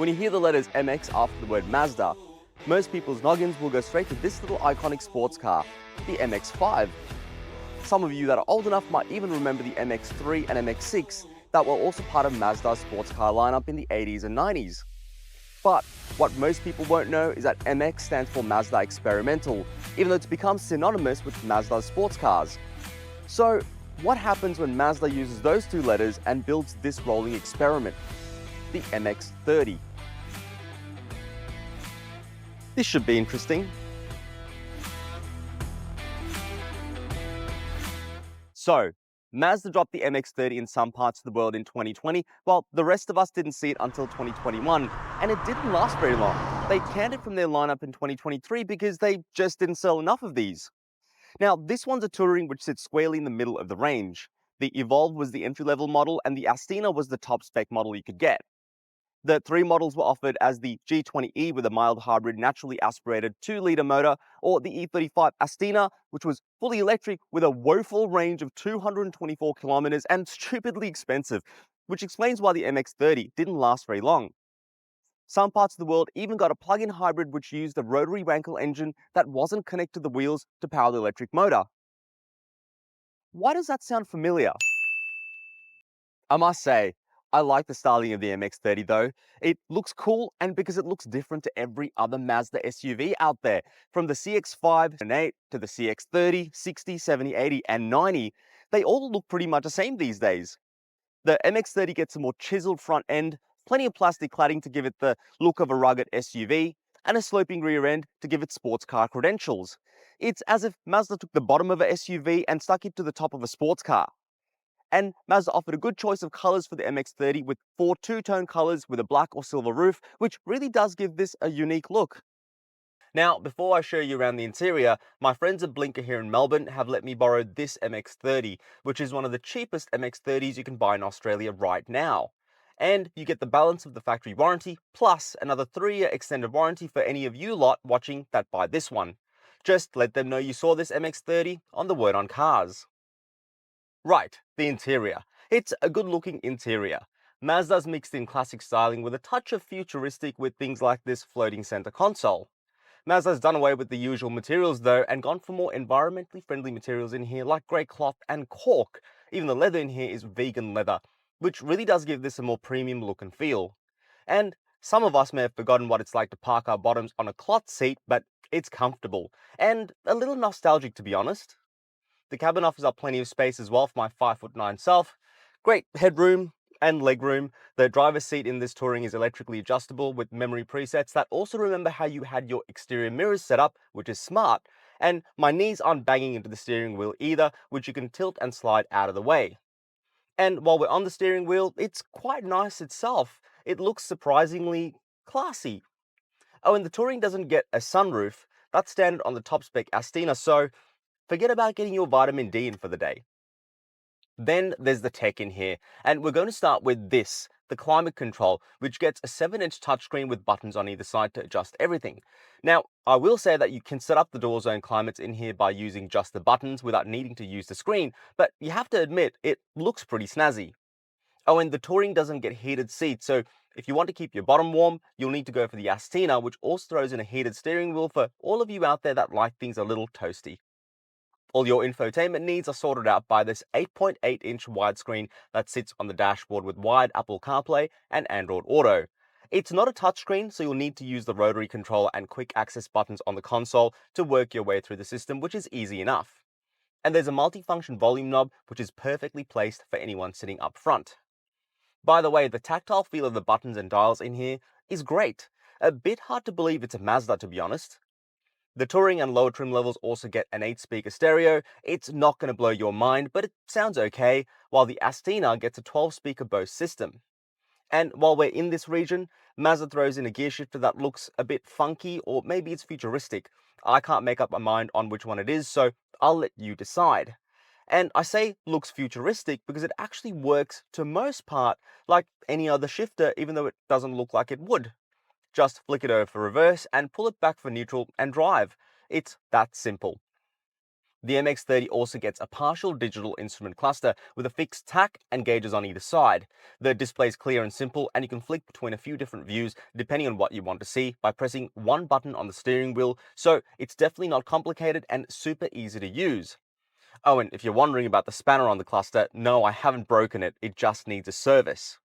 When you hear the letters MX after the word Mazda, most people's noggins will go straight to this little iconic sports car, the MX-5. Some of you that are old enough might even remember the MX-3 and MX-6 that were also part of Mazda's sports car lineup in the 80s and 90s. But what most people won't know is that MX stands for Mazda Experimental, even though it's become synonymous with Mazda's sports cars. So, what happens when Mazda uses those two letters and builds this rolling experiment, the MX-30? This should be interesting. So, Mazda dropped the MX-30 in some parts of the world in 2020, while the rest of us didn't see it until 2021, and it didn't last very long. They canned it from their lineup in 2023 because they just didn't sell enough of these. Now, this one's a Touring which sits squarely in the middle of the range. The Evolve was the entry-level model, and the Astina was the top spec model you could get. The three models were offered as the G20E with a mild hybrid naturally aspirated 2-litre motor, or the E35 Astina, which was fully electric with a woeful range of 224 kilometers and stupidly expensive, which explains why the MX-30 didn't last very long. Some parts of the world even got a plug-in hybrid which used a rotary Wankel engine that wasn't connected to the wheels to power the electric motor. Why does that sound familiar? I must say, I like the styling of the MX-30 though. It looks cool, and because it looks different to every other Mazda SUV out there, from the CX-5 and 8 to the CX-30, 60, 70, 80 and 90, they all look pretty much the same these days. The MX-30 gets a more chiseled front end, plenty of plastic cladding to give it the look of a rugged SUV, and a sloping rear end to give it sports car credentials. It's as if Mazda took the bottom of a SUV and stuck it to the top of a sports car. And Mazda offered a good choice of colors for the MX-30 with 4 two-tone colors with a black or silver roof, which really does give this a unique look. Now, before I show you around the interior, my friends at Blinker here in Melbourne have let me borrow this MX-30, which is one of the cheapest MX-30s you can buy in Australia right now. And you get the balance of the factory warranty, plus another 3-year extended warranty for any of you lot watching that buy this one. Just let them know you saw this MX-30 on the Word on Cars. Right, the interior. It's a good-looking interior. Mazda's mixed in classic styling with a touch of futuristic with things like this floating center console. Mazda's done away with the usual materials though and gone for more environmentally friendly materials in here like grey cloth and cork. Even the leather in here is vegan leather, which really does give this a more premium look and feel. And some of us may have forgotten what it's like to park our bottoms on a cloth seat, but it's comfortable and a little nostalgic to be honest. The cabin offers up plenty of space as well for my 5'9" self. Great headroom and legroom. The driver's seat in this Touring is electrically adjustable with memory presets that also remember how you had your exterior mirrors set up, which is smart. And my knees aren't banging into the steering wheel either, which you can tilt and slide out of the way. And while we're on the steering wheel, it's quite nice itself. It looks surprisingly classy. Oh, and the Touring doesn't get a sunroof. That's standard on the top spec Astina, so forget about getting your vitamin D in for the day. Then there's the tech in here, and we're going to start with this, the climate control, which gets a 7-inch touchscreen with buttons on either side to adjust everything. Now, I will say that you can set up the door zone climates in here by using just the buttons without needing to use the screen, but you have to admit, it looks pretty snazzy. Oh, and the Touring doesn't get heated seats, so if you want to keep your bottom warm, you'll need to go for the Astina, which also throws in a heated steering wheel for all of you out there that like things a little toasty. All your infotainment needs are sorted out by this 8.8-inch widescreen that sits on the dashboard with wide Apple CarPlay and Android Auto. It's not a touchscreen, so you'll need to use the rotary controller and quick access buttons on the console to work your way through the system, which is easy enough. And there's a multifunction volume knob, which is perfectly placed for anyone sitting up front. By the way, the tactile feel of the buttons and dials in here is great. A bit hard to believe it's a Mazda, to be honest. The Touring and lower trim levels also get an 8-speaker stereo. It's not going to blow your mind, but it sounds okay, while the Astina gets a 12-speaker Bose system. And while we're in this region, Mazda throws in a gear shifter that looks a bit funky, or maybe it's futuristic. I can't make up my mind on which one it is, so I'll let you decide. And I say looks futuristic because it actually works to most part like any other shifter, even though it doesn't look like it would. Just flick it over for reverse and pull it back for neutral and drive. It's that simple. The MX-30 also gets a partial digital instrument cluster with a fixed tach and gauges on either side. The display is clear and simple, and you can flick between a few different views depending on what you want to see by pressing one button on the steering wheel, so it's definitely not complicated and super easy to use. Oh, and if you're wondering about the spanner on the cluster, no, I haven't broken it, it just needs a service.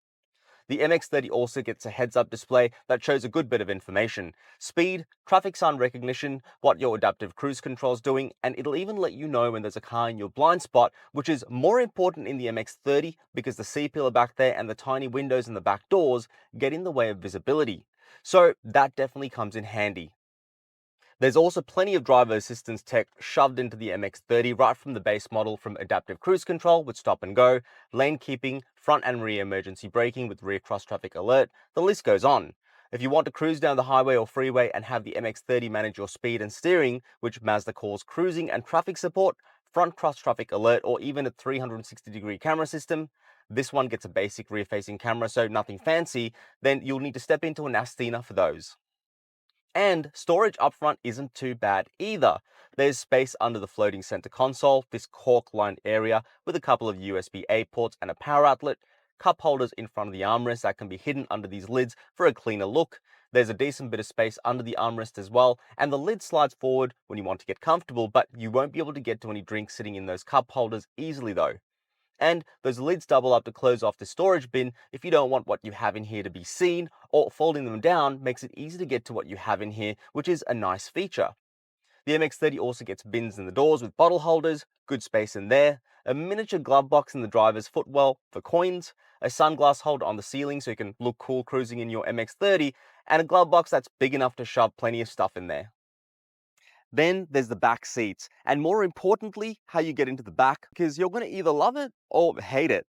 The MX-30 also gets a heads-up display that shows a good bit of information: speed, traffic sign recognition, what your adaptive cruise control is doing, and it'll even let you know when there's a car in your blind spot, which is more important in the MX-30 because the C-pillar back there and the tiny windows in the back doors get in the way of visibility. So that definitely comes in handy. There's also plenty of driver assistance tech shoved into the MX-30 right from the base model, from adaptive cruise control with stop and go, lane keeping, front and rear emergency braking with rear cross traffic alert, the list goes on. If you want to cruise down the highway or freeway and have the MX-30 manage your speed and steering, which Mazda calls cruising and traffic support, front cross traffic alert, or even a 360-degree camera system, this one gets a basic rear-facing camera, so nothing fancy, then you'll need to step into an Astina for those. And storage up front isn't too bad either. There's space under the floating center console, this cork-lined area with a couple of USB-A ports and a power outlet, cup holders in front of the armrest that can be hidden under these lids for a cleaner look. There's a decent bit of space under the armrest as well, and the lid slides forward when you want to get comfortable, but you won't be able to get to any drinks sitting in those cup holders easily though. And those lids double up to close off the storage bin if you don't want what you have in here to be seen, or folding them down makes it easy to get to what you have in here, which is a nice feature. The MX-30 also gets bins in the doors with bottle holders, good space in there, a miniature glove box in the driver's footwell for coins, a sunglass holder on the ceiling so you can look cool cruising in your MX-30, and a glove box that's big enough to shove plenty of stuff in there. Then there's the back seats, and more importantly, how you get into the back, because you're going to either love it or hate it.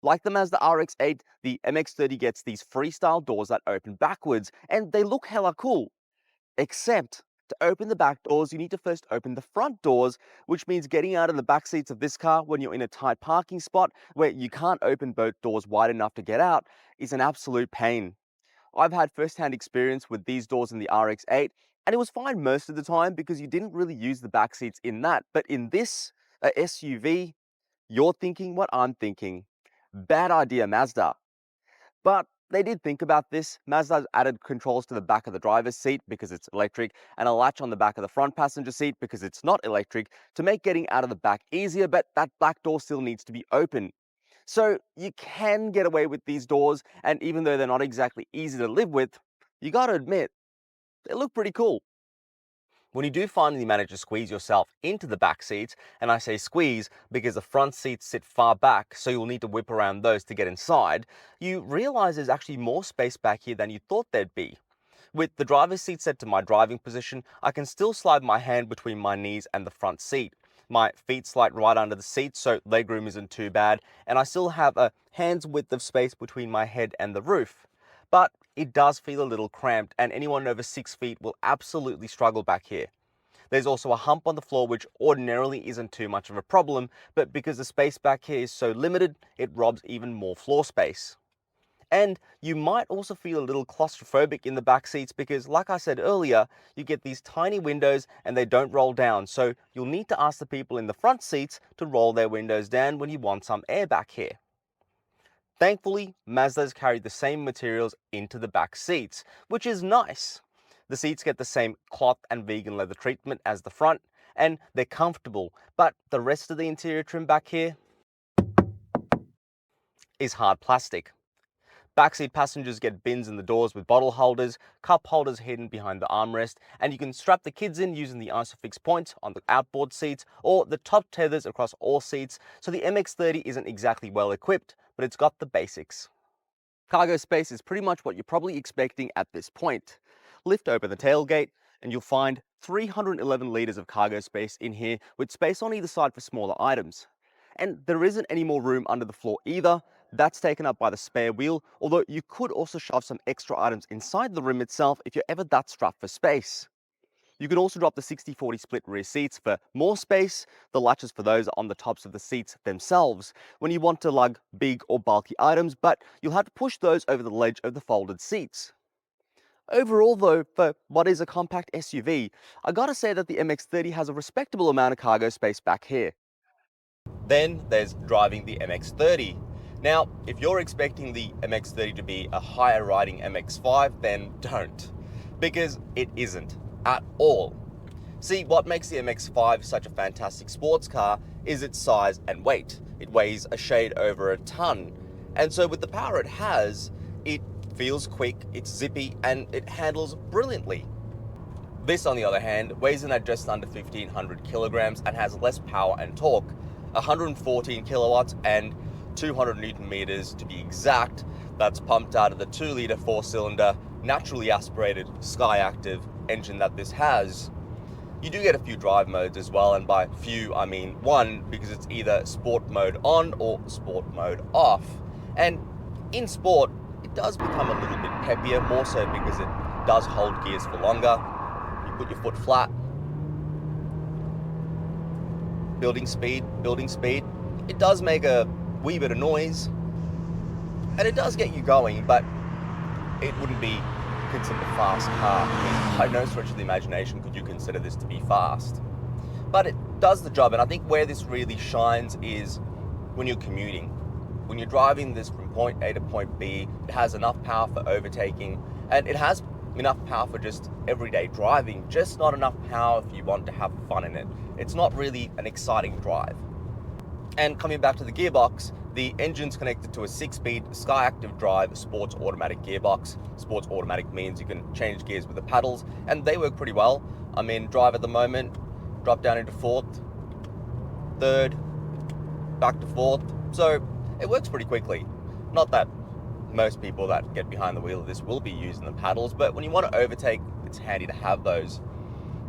Like the Mazda RX-8, the MX-30 gets these freestyle doors that open backwards, and they look hella cool. Except, to open the back doors, you need to first open the front doors, which means getting out of the back seats of this car when you're in a tight parking spot where you can't open both doors wide enough to get out is an absolute pain. I've had first-hand experience with these doors in the RX-8, and it was fine most of the time because you didn't really use the back seats in that. But in this, a SUV, you're thinking what I'm thinking. Bad idea, Mazda. But they did think about this. Mazda's added controls to the back of the driver's seat because it's electric, and a latch on the back of the front passenger seat because it's not electric, to make getting out of the back easier, but that back door still needs to be open. So you can get away with these doors, and even though they're not exactly easy to live with, you gotta admit, they look pretty cool. When you do finally manage to squeeze yourself into the back seats, and I say squeeze because the front seats sit far back, so you'll need to whip around those to get inside, you realize there's actually more space back here than you thought there'd be. With the driver's seat set to my driving position, I can still slide my hand between my knees and the front seat. My feet slide right under the seat, so legroom isn't too bad, and I still have a hand's width of space between my head and the roof. But it does feel a little cramped, and anyone over 6 feet will absolutely struggle back here. There's also a hump on the floor, which ordinarily isn't too much of a problem, but because the space back here is so limited, it robs even more floor space. And you might also feel a little claustrophobic in the back seats because, like I said earlier, you get these tiny windows and they don't roll down, so you'll need to ask the people in the front seats to roll their windows down when you want some air back here. Thankfully, Mazda's carried the same materials into the back seats, which is nice. The seats get the same cloth and vegan leather treatment as the front, and they're comfortable, but the rest of the interior trim back here is hard plastic. Backseat passengers get bins in the doors with bottle holders, cup holders hidden behind the armrest, and you can strap the kids in using the ISOFIX points on the outboard seats or the top tethers across all seats, so the MX-30 isn't exactly well equipped, but it's got the basics. Cargo space is pretty much what you're probably expecting at this point. Lift open the tailgate, and you'll find 311 litres of cargo space in here, with space on either side for smaller items. And there isn't any more room under the floor either. That's taken up by the spare wheel, although you could also shove some extra items inside the rim itself if you're ever that strapped for space. You can also drop the 60-40 split rear seats for more space. The latches for those are on the tops of the seats themselves when you want to lug big or bulky items, but you'll have to push those over the ledge of the folded seats. Overall though, for what is a compact SUV, I gotta say that the MX-30 has a respectable amount of cargo space back here. Then there's driving the MX-30. Now, if you're expecting the MX-30 to be a higher riding MX-5, then don't, because it isn't at all. See, what makes the MX-5 such a fantastic sports car is its size and weight. It weighs a shade over a ton. And so with the power it has, it feels quick, it's zippy, and it handles brilliantly. This, on the other hand, weighs in at just under 1,500 kilograms and has less power and torque, 114 kilowatts and 200 newton meters to be exact. That's pumped out of the 2-litre 4-cylinder, naturally aspirated, Skyactiv engine that this has. You do get a few drive modes as well, and by few I mean one, because it's either sport mode on or sport mode off. And in sport, it does become a little bit peppier, more so because it does hold gears for longer. You put your foot flat, building speed. It does make a wee bit of noise, and it does get you going, but it wouldn't be considered a fast car. I mean, by no stretch of the imagination could you consider this to be fast. But it does the job, and I think where this really shines is when you're commuting. When you're driving this from point A to point B, it has enough power for overtaking, and it has enough power for just everyday driving, just not enough power if you want to have fun in it. It's not really an exciting drive. And coming back to the gearbox, the engine's connected to a 6-speed Skyactiv drive sports automatic gearbox. Sports automatic means you can change gears with the paddles, and they work pretty well. I'm in drive at the moment, drop down into fourth, third, back to fourth. So it works pretty quickly. Not that most people that get behind the wheel of this will be using the paddles, but when you want to overtake, it's handy to have those.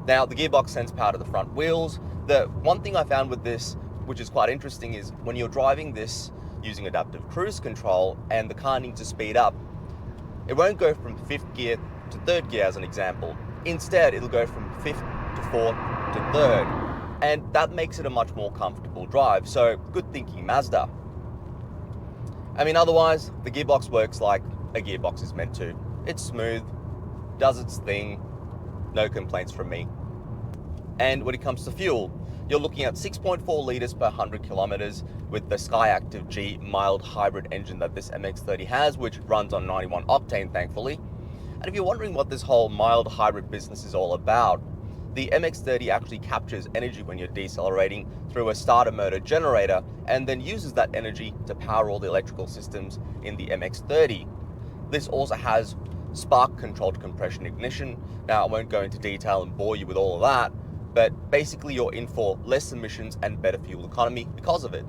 Now, the gearbox sends power to the front wheels. The one thing I found with this, which is quite interesting, is when you're driving this using adaptive cruise control and the car needs to speed up, it won't go from 5th gear to 3rd gear as an example. Instead, it'll go from 5th to 4th to 3rd, and that makes it a much more comfortable drive. So good thinking, Mazda. I mean, otherwise, the gearbox works like a gearbox is meant to. It's smooth, does its thing, no complaints from me. And when it comes to fuel, you're looking at 6.4 litres per 100 kilometers with the Skyactiv G mild hybrid engine that this MX-30 has, which runs on 91 octane, thankfully. And if you're wondering what this whole mild hybrid business is all about, the MX-30 actually captures energy when you're decelerating through a starter motor generator and then uses that energy to power all the electrical systems in the MX-30. This also has spark controlled compression ignition. Now, I won't go into detail and bore you with all of that, but basically you're in for less emissions and better fuel economy because of it.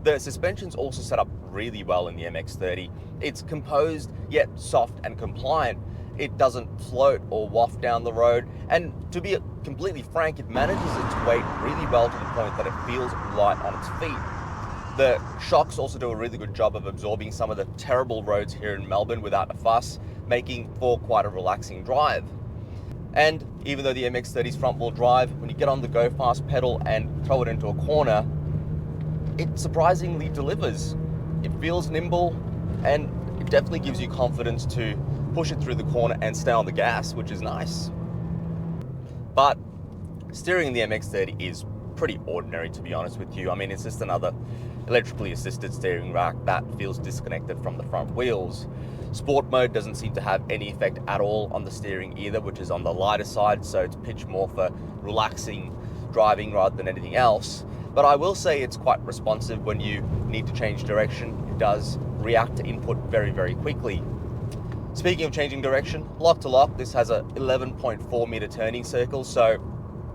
The suspension's also set up really well in the MX-30. It's composed yet soft and compliant. It doesn't float or waft down the road, and to be completely frank, it manages its weight really well to the point that it feels light on its feet. The shocks also do a really good job of absorbing some of the terrible roads here in Melbourne without a fuss, making for quite a relaxing drive. And even though the MX-30's front-wheel drive, when you get on the go fast pedal and throw it into a corner, it surprisingly delivers. It feels nimble, and it definitely gives you confidence to push it through the corner and stay on the gas, which is nice. But steering in the MX-30 is pretty ordinary, to be honest with you. I mean, it's just another electrically assisted steering rack that feels disconnected from the front wheels. Sport mode doesn't seem to have any effect at all on the steering either, which is on the lighter side, so it's pitched more for relaxing driving rather than anything else. But I will say it's quite responsive when you need to change direction. It does react to input very, very quickly. Speaking of changing direction, lock to lock, this has a 11.4 meter turning circle, so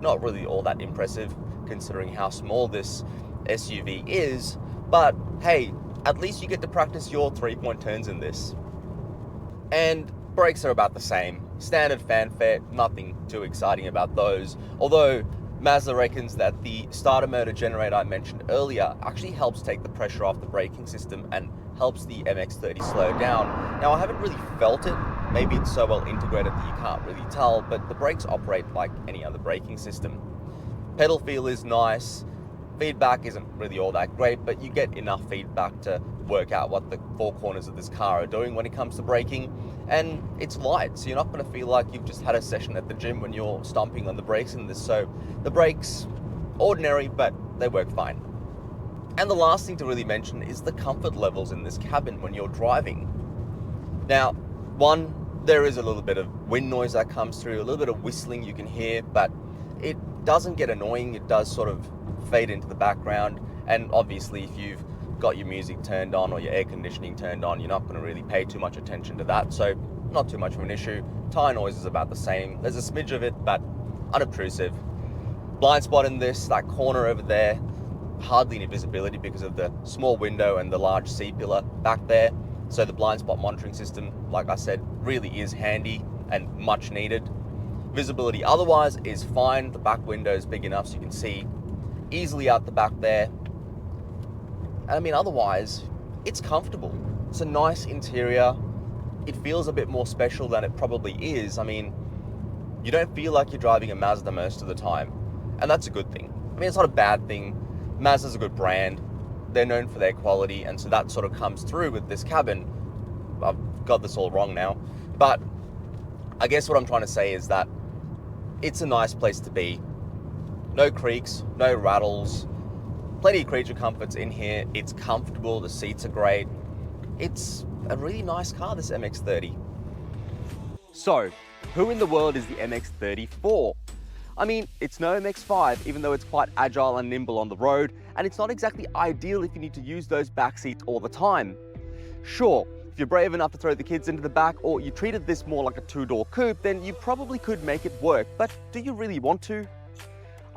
not really all that impressive considering how small this SUV is, but hey, at least you get to practice your 3-point turns in this. And brakes are about the same. Standard fanfare, nothing too exciting about those, although Mazda reckons that the starter motor generator I mentioned earlier actually helps take the pressure off the braking system and helps the MX-30 slow down. Now, I haven't really felt it. Maybe it's so well integrated that you can't really tell, but the brakes operate like any other braking system. Pedal feel is nice. Feedback isn't really all that great, but you get enough feedback to work out what the four corners of this car are doing when it comes to braking. And it's light, so you're not going to feel like you've just had a session at the gym when you're stomping on the brakes in this. So the brakes, ordinary, but they work fine. And the last thing to really mention is the comfort levels in this cabin when you're driving. Now, one, there is a little bit of wind noise that comes through, a little bit of whistling you can hear, but it doesn't get annoying. It does sort of fade into the background. And obviously, if you've got your music turned on or your air conditioning turned on, you're not going to really pay too much attention to that. So not too much of an issue. Tire noise is about the same. There's a smidge of it, but unobtrusive. Blind spot in this, that corner over there, hardly any visibility because of the small window and the large C-pillar back there. So the blind spot monitoring system, like I said, really is handy and much needed. Visibility otherwise is fine. The back window is big enough so you can see easily out the back there. And I mean, otherwise, it's comfortable. It's a nice interior. It feels a bit more special than it probably is. I mean, you don't feel like you're driving a Mazda most of the time. And that's a good thing. I mean, it's not a bad thing. Mazda's a good brand. They're known for their quality, and so that sort of comes through with this cabin. I've got this all wrong now. But I guess what I'm trying to say is that it's a nice place to be. No creaks, no rattles, plenty of creature comforts in here. It's comfortable, the seats are great. It's a really nice car, this MX-30. So, who in the world is the MX-30 for? I mean, it's no MX-5, even though it's quite agile and nimble on the road, and it's not exactly ideal if you need to use those back seats all the time. Sure, if you're brave enough to throw the kids into the back, or you treated this more like a two-door coupe, then you probably could make it work, but do you really want to?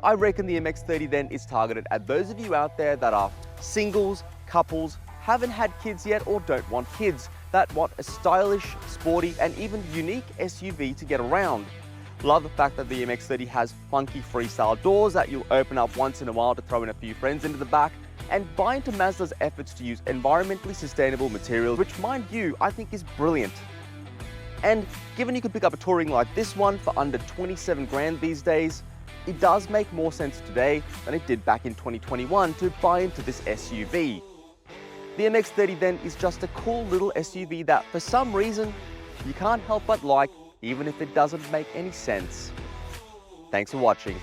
I reckon the MX-30 then is targeted at those of you out there that are singles, couples, haven't had kids yet, or don't want kids, that want a stylish, sporty, and even unique SUV to get around. Love the fact that the MX-30 has funky freestyle doors that you'll open up once in a while to throw in a few friends into the back, and buy into Mazda's efforts to use environmentally sustainable materials, which, mind you, I think is brilliant. And given you could pick up a touring like this one for under 27 grand these days, it does make more sense today than it did back in 2021 to buy into this SUV. The MX-30 then is just a cool little SUV that for some reason you can't help but like, even if it doesn't make any sense. Thanks for watching.